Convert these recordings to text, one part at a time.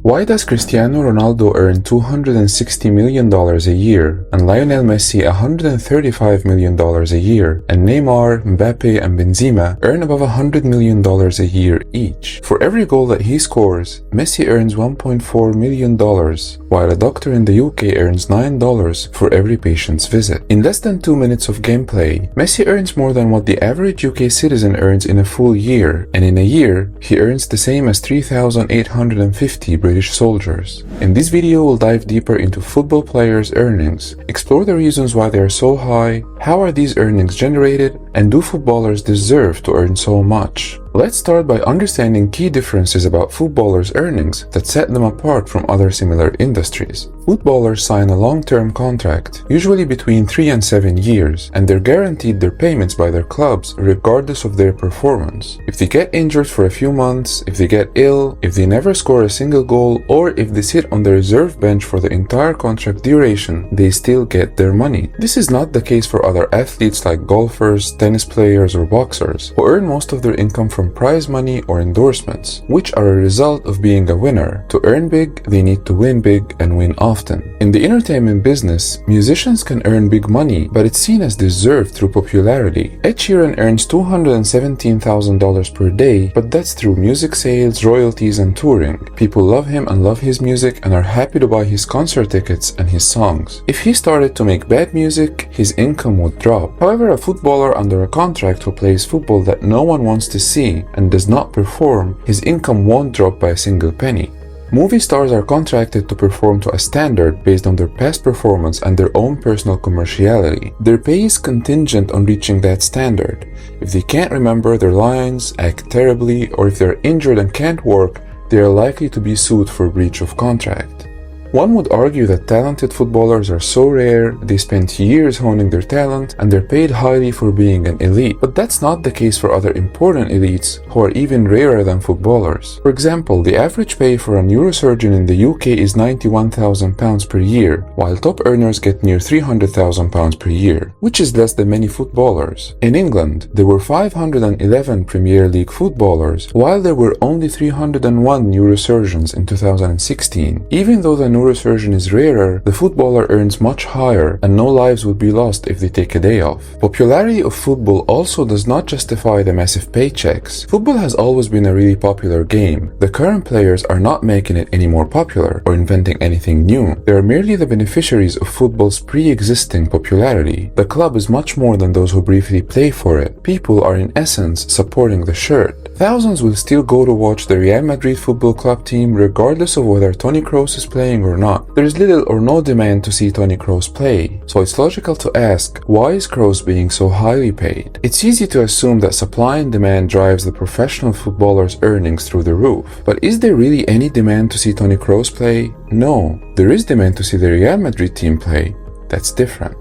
Why does Cristiano Ronaldo earn $260 million a year and Lionel Messi $135 million a year and Neymar, Mbappe and Benzema earn above $100 million a year each? For every goal that he scores, Messi earns $1.4 million, while a doctor in the UK earns $9 for every patient's visit. In less than 2 minutes of gameplay, Messi earns more than what the average UK citizen earns in a full year, and in a year, he earns the same as 3,850 British soldiers. In this video, we'll dive deeper into football players' earnings, explore the reasons why they are so high, how are these earnings generated, and do footballers deserve to earn so much? Let's start by understanding key differences about footballers' earnings that set them apart from other similar industries. Footballers sign a long-term contract, usually between 3 and 7 years, and they're guaranteed their payments by their clubs regardless of their performance. If they get injured for a few months, if they get ill, if they never score a single goal, or if they sit on the reserve bench for the entire contract duration, they still get their money. This is not the case for other athletes like golfers, tennis players, or boxers, who earn most of their income from prize money or endorsements, which are a result of being a winner. To earn big, they need to win big and win often. In the entertainment business, musicians can earn big money, but it's seen as deserved through popularity. Ed Sheeran earns $217,000 per day, but that's through music sales, royalties, and touring. People love him and love his music and are happy to buy his concert tickets and his songs. If he started to make bad music, his income would drop. However, a footballer under a contract who plays football that no one wants to see and does not perform, his income won't drop by a single penny. Movie stars are contracted to perform to a standard based on their past performance and their own personal commerciality. Their pay is contingent on reaching that standard. If they can't remember their lines, act terribly, or if they're injured and can't work, they are likely to be sued for breach of contract. One would argue that talented footballers are so rare, they spend years honing their talent, and they're paid highly for being an elite. But that's not the case for other important elites, who are even rarer than footballers. For example, the average pay for a neurosurgeon in the UK is £91,000 per year, while top earners get near £300,000 per year, which is less than many footballers. In England, there were 511 Premier League footballers, while there were only 301 neurosurgeons in 2016. Even though the neurosurgeon is rarer, the footballer earns much higher, and no lives would be lost if they take a day off. Popularity of football also does not justify the massive paychecks. Football has always been a really popular game. The current players are not making it any more popular or inventing anything new. They are merely the beneficiaries of football's pre-existing popularity. The club is much more than those who briefly play for it. People are in essence supporting the shirt. Thousands will still go to watch the Real Madrid football club team regardless of whether Toni Kroos is playing or not. There is little or no demand to see Toni Kroos play, so it's logical to ask, why is Kroos being so highly paid? It's easy to assume that supply and demand drives the professional footballer's earnings through the roof. But is there really any demand to see Toni Kroos play? No, there is demand to see the Real Madrid team play. That's different.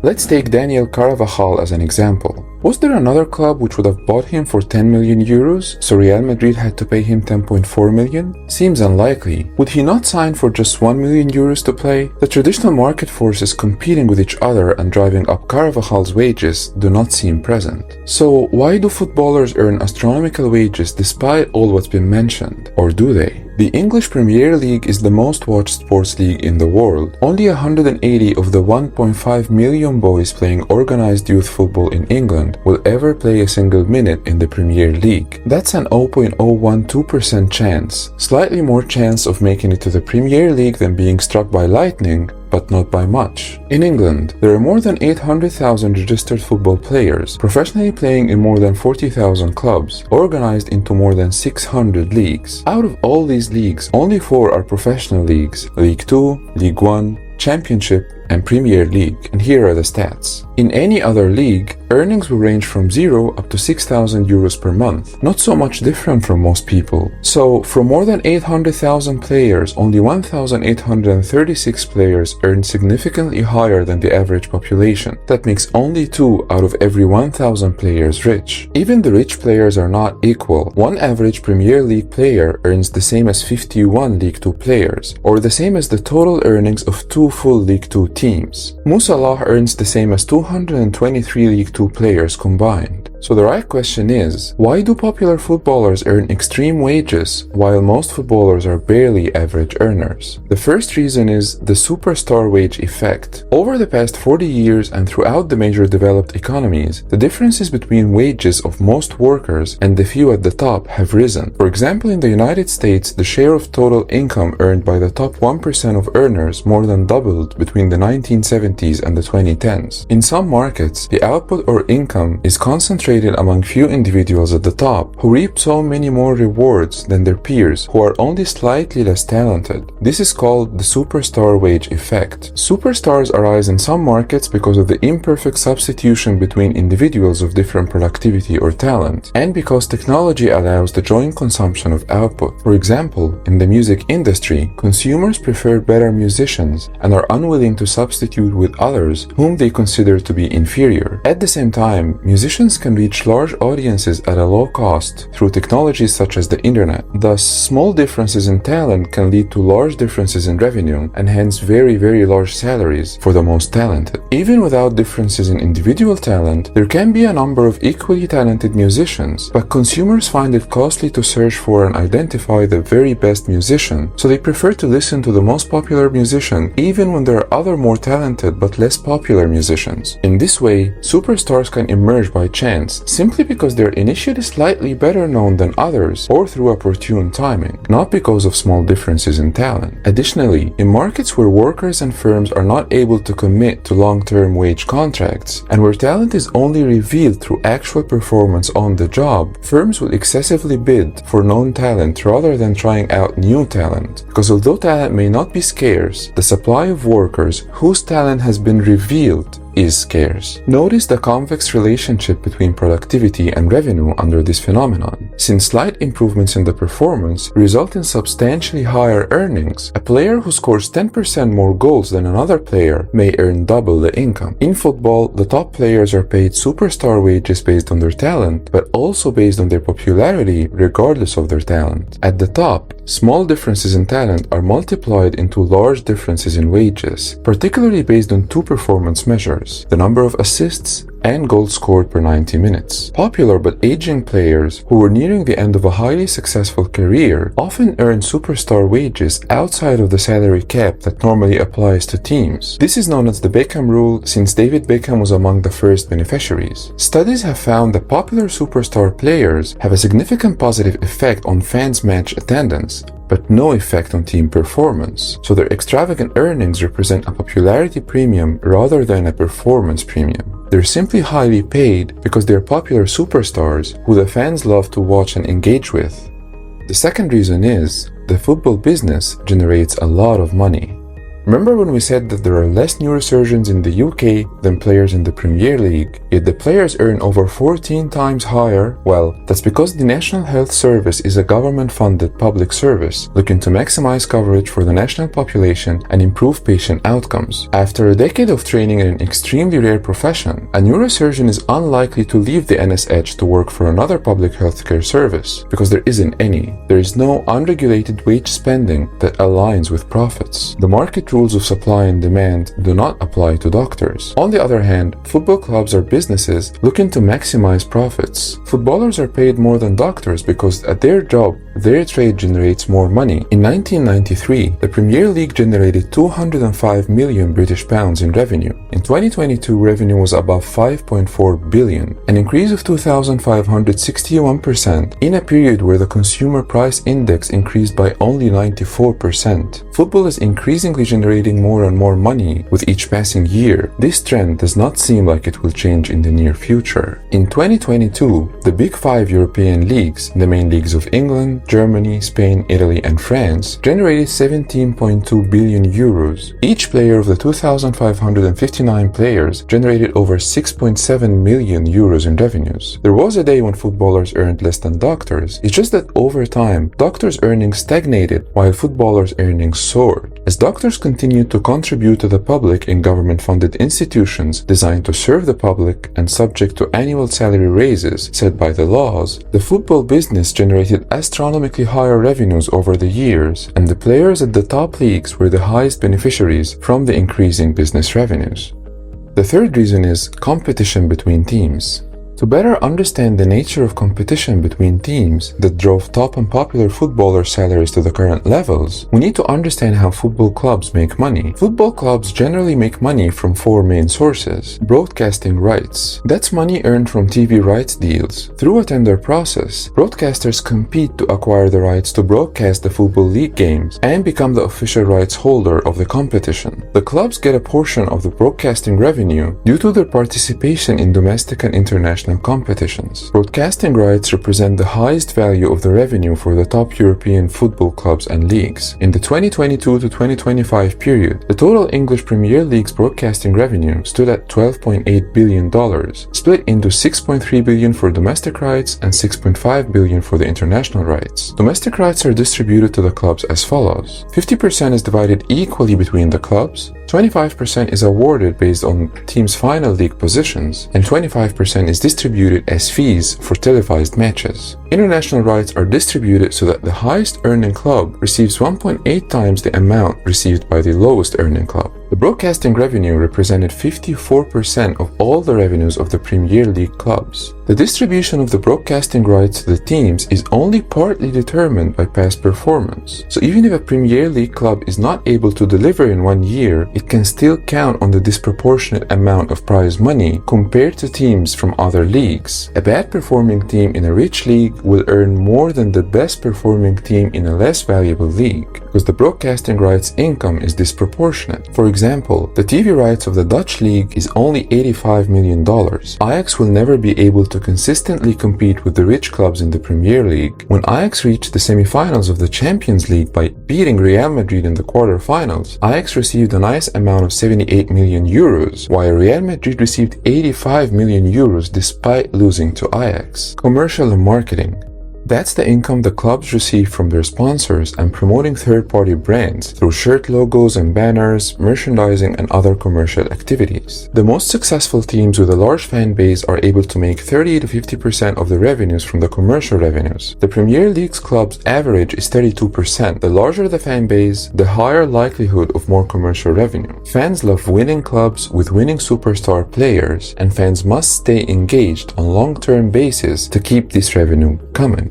Let's take Daniel Carvajal as an example. Was there another club which would have bought him for 10 million euros, so Real Madrid had to pay him 10.4 million? Seems unlikely. Would he not sign for just 1 million euros to play? The traditional market forces competing with each other and driving up Carvajal's wages do not seem present. So why do footballers earn astronomical wages despite all what's been mentioned? Or do they? The English Premier League is the most watched sports league in the world. Only 180 of the 1.5 million boys playing organized youth football in England will ever play a single minute in the Premier League. That's an 0.012% chance, slightly more chance of making it to the Premier League than being struck by lightning, but not by much. In England, there are more than 800,000 registered football players, professionally playing in more than 40,000 clubs, organized into more than 600 leagues. Out of all these leagues, only 4 are professional leagues: League 2, League 1, Championship, and Premier League, and here are the stats. In any other league, earnings will range from 0 up to 6,000 euros per month, not so much different from most people. So, from more than 800,000 players, only 1,836 players earn significantly higher than the average population. That makes only 2 out of every 1,000 players rich. Even the rich players are not equal. One average Premier League player earns the same as 51 League 2 players, or the same as the total earnings of 2 full League 2 teams. Mo Salah earns the same as 223 League 2 players combined. So the right question is, why do popular footballers earn extreme wages while most footballers are barely average earners? The first reason is the superstar wage effect. Over the past 40 years and throughout the major developed economies, the differences between wages of most workers and the few at the top have risen. For example, in the United States, the share of total income earned by the top 1% of earners more than doubled between the 1970s and the 2010s. In some markets, the output or income is concentrated among few individuals at the top who reap so many more rewards than their peers who are only slightly less talented. This is called the superstar wage effect. Superstars arise in some markets because of the imperfect substitution between individuals of different productivity or talent, and because technology allows the joint consumption of output. For example, in the music industry, consumers prefer better musicians and are unwilling to substitute with others whom they consider to be inferior. At the same time, musicians can reach large audiences at a low cost through technologies such as the internet. Thus, small differences in talent can lead to large differences in revenue and hence very large salaries for the most talented. Even without differences in individual talent, there can be a number of equally talented musicians, but consumers find it costly to search for and identify the very best musician, so they prefer to listen to the most popular musician even when there are other more talented but less popular musicians. In this way, superstars can emerge by chance simply because they're initially slightly better known than others or through opportune timing, not because of small differences in talent. Additionally, in markets where workers and firms are not able to commit to long-term wage contracts and where talent is only revealed through actual performance on the job, firms will excessively bid for known talent rather than trying out new talent. Because although talent may not be scarce, the supply of workers whose talent has been revealed is scarce. Notice the convex relationship between productivity and revenue under this phenomenon. Since slight improvements in the performance result in substantially higher earnings, a player who scores 10% more goals than another player may earn double the income. In football, the top players are paid superstar wages based on their talent, but also based on their popularity regardless of their talent. At the top, small differences in talent are multiplied into large differences in wages, particularly based on two performance measures: the number of assists and goals scored per 90 minutes. Popular but aging players who were nearing the end of a highly successful career often earn superstar wages outside of the salary cap that normally applies to teams. This is known as the Beckham rule, since David Beckham was among the first beneficiaries. Studies have found that popular superstar players have a significant positive effect on fans' match attendance, but no effect on team performance. So their extravagant earnings represent a popularity premium rather than a performance premium. They're simply highly paid because they're popular superstars who the fans love to watch and engage with. The second reason is the football business generates a lot of money. Remember when we said that there are less neurosurgeons in the UK than players in the Premier League, yet the players earn over 14 times higher? Well, that's because the National Health Service is a government-funded public service looking to maximize coverage for the national population and improve patient outcomes. After a decade of training in an extremely rare profession, a neurosurgeon is unlikely to leave the NSH to work for another public healthcare service because there isn't any. There is no unregulated wage spending that aligns with profits. The market rules of supply and demand do not apply to doctors. On the other hand, football clubs are businesses looking to maximize profits. Footballers are paid more than doctors because at their job, their trade generates more money. In 1993, the Premier League generated 205 million British pounds in revenue. In 2022, revenue was above 5.4 billion, an increase of 2,561% in a period where the consumer price index increased by only 94%. Football is increasingly generating more and more money with each passing year. This trend does not seem like it will change in the near future. In 2022, the big five European leagues, the main leagues of England, Germany, Spain, Italy, and France, generated 17.2 billion euros. Each player of the 2,559 players generated over 6.7 million euros in revenues. There was a day when footballers earned less than doctors. It's just that over time, doctors' earnings stagnated while footballers' earnings soared. As doctors continued to contribute to the public in government-funded institutions designed to serve the public and subject to annual salary raises set by the laws, the football business generated astronomically higher revenues over the years, and the players at the top leagues were the highest beneficiaries from the increasing business revenues. The third reason is competition between teams. To better understand the nature of competition between teams that drove top and popular footballer salaries to the current levels, we need to understand how football clubs make money. Football clubs generally make money from four main sources. Broadcasting rights. That's money earned from TV rights deals. Through a tender process, broadcasters compete to acquire the rights to broadcast the football league games and become the official rights holder of the competition. The clubs get a portion of the broadcasting revenue due to their participation in domestic and international competitions. Broadcasting rights represent the highest value of the revenue for the top European football clubs and leagues. In the 2022 to 2025 period, the total English Premier League's broadcasting revenue stood at $12.8 billion, split into $6.3 billion for domestic rights and $6.5 billion for the international rights. Domestic rights are distributed to the clubs as follows. 50% is divided equally between the clubs, 25% is awarded based on teams' final league positions, and 25% is distributed as fees for televised matches. International rights are distributed so that the highest earning club receives 1.8 times the amount received by the lowest earning club. The broadcasting revenue represented 54% of all the revenues of the Premier League clubs. The distribution of the broadcasting rights to the teams is only partly determined by past performance. So even if a Premier League club is not able to deliver in 1 year, it can still count on the disproportionate amount of prize money compared to teams from other leagues. A bad performing team in a rich league will earn more than the best performing team in a less valuable league, because the broadcasting rights income is disproportionate. For example, the TV rights of the Dutch league is only $85 million. Ajax will never be able to consistently compete with the rich clubs in the Premier League. When Ajax reached the semi-finals of the Champions League by beating Real Madrid in the quarter-finals, Ajax received a nice amount of 78 million euros, while Real Madrid received 85 million euros despite losing to Ajax. Commercial and marketing. That's the income the clubs receive from their sponsors and promoting third-party brands through shirt logos and banners, merchandising, and other commercial activities. The most successful teams with a large fan base are able to make 30 to 50% of the revenues from the commercial revenues. The Premier League's clubs average is 32%. The larger the fan base, the higher likelihood of more commercial revenue. Fans love winning clubs with winning superstar players, and fans must stay engaged on long-term basis to keep this revenue coming.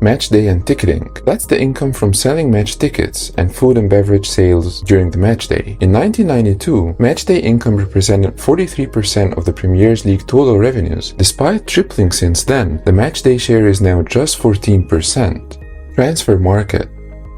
Match day and ticketing. That's the income from selling match tickets and food and beverage sales during the match day. In 1992, match day income represented 43% of the Premier League total revenues. Despite tripling since then, the match day share is now just 14%. Transfer market.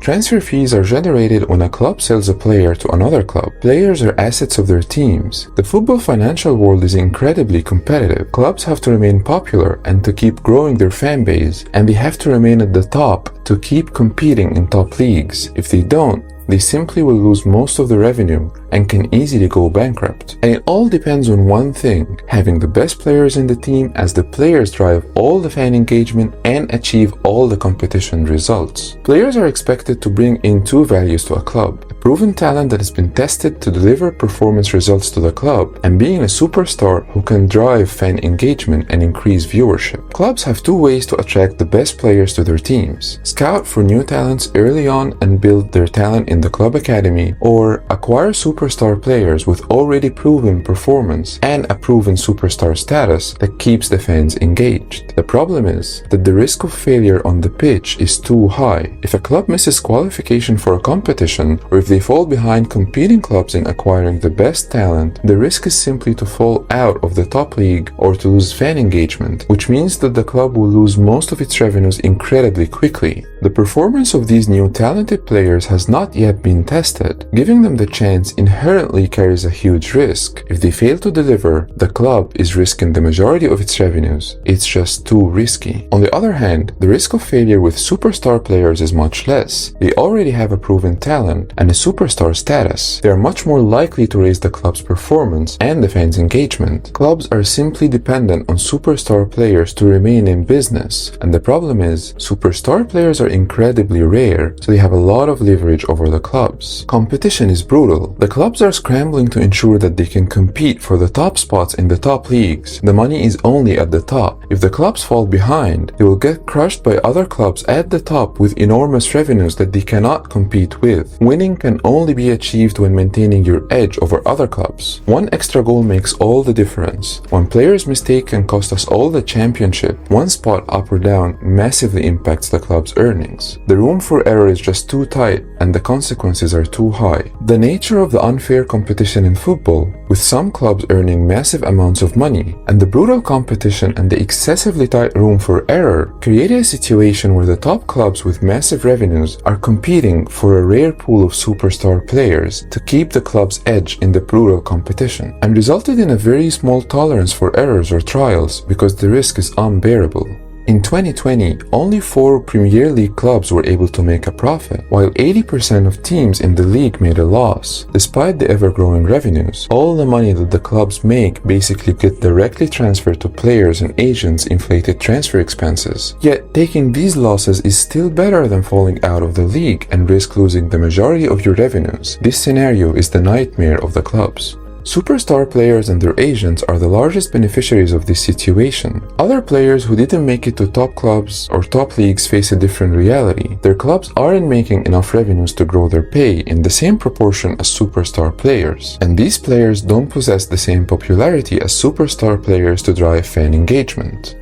Transfer fees are generated when a club sells a player to another club. Players are assets of their teams. The football financial world is incredibly competitive. Clubs have to remain popular and to keep growing their fan base, and they have to remain at the top to keep competing in top leagues. If they don't, they simply will lose most of the revenue and can easily go bankrupt. And it all depends on one thing: having the best players in the team, as the players drive all the fan engagement and achieve all the competition results. Players are expected to bring in two values to a club: a proven talent that has been tested to deliver performance results to the club, and being a superstar who can drive fan engagement and increase viewership. Clubs have two ways to attract the best players to their teams: scout for new talents early on and build their talent in the club academy, or acquire superstar players with already proven performance and a proven superstar status that keeps the fans engaged. The problem is that the risk of failure on the pitch is too high. If a club misses qualification for a competition, or if they fall behind competing clubs in acquiring the best talent, the risk is simply to fall out of the top league or to lose fan engagement, which means that the club will lose most of its revenues incredibly quickly. The performance of these new talented players has not yet been tested. Giving them the chance inherently carries a huge risk. If they fail to deliver, the club is risking the majority of its revenues. It's just too risky. On the other hand, the risk of failure with superstar players is much less. They already have a proven talent and a superstar status. They are much more likely to raise the club's performance and the fans' engagement. Clubs are simply dependent on superstar players to remain in business, and the problem is, superstar players are incredibly rare, so they have a lot of leverage over the clubs. Competition is brutal. The clubs are scrambling to ensure that they can compete for the top spots in the top leagues. The money is only at the top. If the clubs fall behind, they will get crushed by other clubs at the top with enormous revenues that they cannot compete with. Winning can only be achieved when maintaining your edge over other clubs. One extra goal makes all the difference. One player's mistake can cost us all the championship. One spot up or down massively impacts the club's earnings. The room for error is just too tight and the consequences are too high. The nature of the unfair competition in football, with some clubs earning massive amounts of money, and the brutal competition and the excessively tight room for error, created a situation where the top clubs with massive revenues are competing for a rare pool of superstar players to keep the club's edge in the brutal competition, and resulted in a very small tolerance for errors or trials because the risk is unbearable. In 2020, only 4 Premier League clubs were able to make a profit, while 80% of teams in the league made a loss. Despite the ever-growing revenues, all the money that the clubs make basically get directly transferred to players and agents' inflated transfer expenses. Yet, taking these losses is still better than falling out of the league and risk losing the majority of your revenues. This scenario is the nightmare of the clubs. Superstar players and their agents are the largest beneficiaries of this situation. Other players who didn't make it to top clubs or top leagues face a different reality. Their clubs aren't making enough revenues to grow their pay in the same proportion as superstar players. And these players don't possess the same popularity as superstar players to drive fan engagement.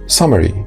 Summary.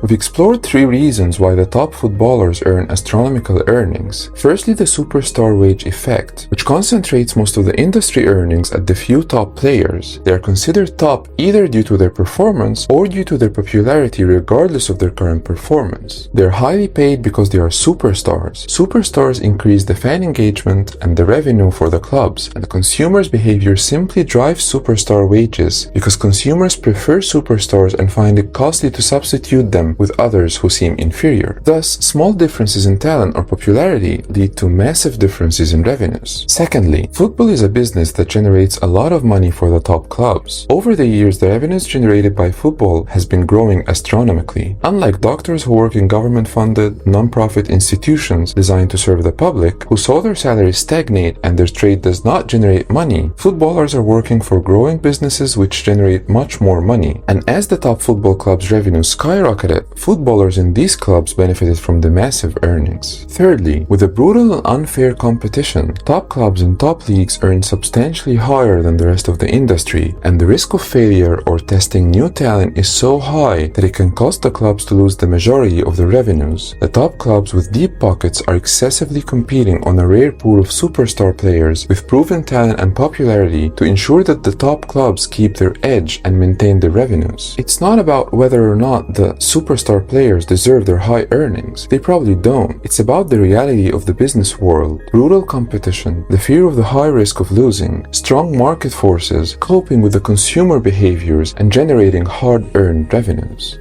We've explored 3 reasons why the top footballers earn astronomical earnings. Firstly, the superstar wage effect, which concentrates most of the industry earnings at the few top players. They are considered top either due to their performance or due to their popularity regardless of their current performance. They are highly paid because they are superstars. Superstars increase the fan engagement and the revenue for the clubs, and the consumers' behavior simply drives superstar wages because consumers prefer superstars and find it costly to substitute them with others who seem inferior. Thus, small differences in talent or popularity lead to massive differences in revenues. Secondly, football is a business that generates a lot of money for the top clubs. Over the years, the revenues generated by football has been growing astronomically. Unlike doctors who work in government-funded, non-profit institutions designed to serve the public, who saw their salaries stagnate and their trade does not generate money, footballers are working for growing businesses which generate much more money. And as the top football clubs' revenues skyrocketed, footballers in these clubs benefited from the massive earnings. Thirdly, with a brutal and unfair competition, top clubs in top leagues earn substantially higher than the rest of the industry, and the risk of failure or testing new talent is so high that it can cost the clubs to lose the majority of the revenues. The top clubs with deep pockets are excessively competing on a rare pool of superstar players with proven talent and popularity to ensure that the top clubs keep their edge and maintain their revenues. It's not about whether or not the superstar players deserve their high earnings. They probably don't. It's about the reality of the business world, brutal competition, the fear of the high risk of losing, strong market forces, coping with the consumer behaviors, and generating hard-earned revenues.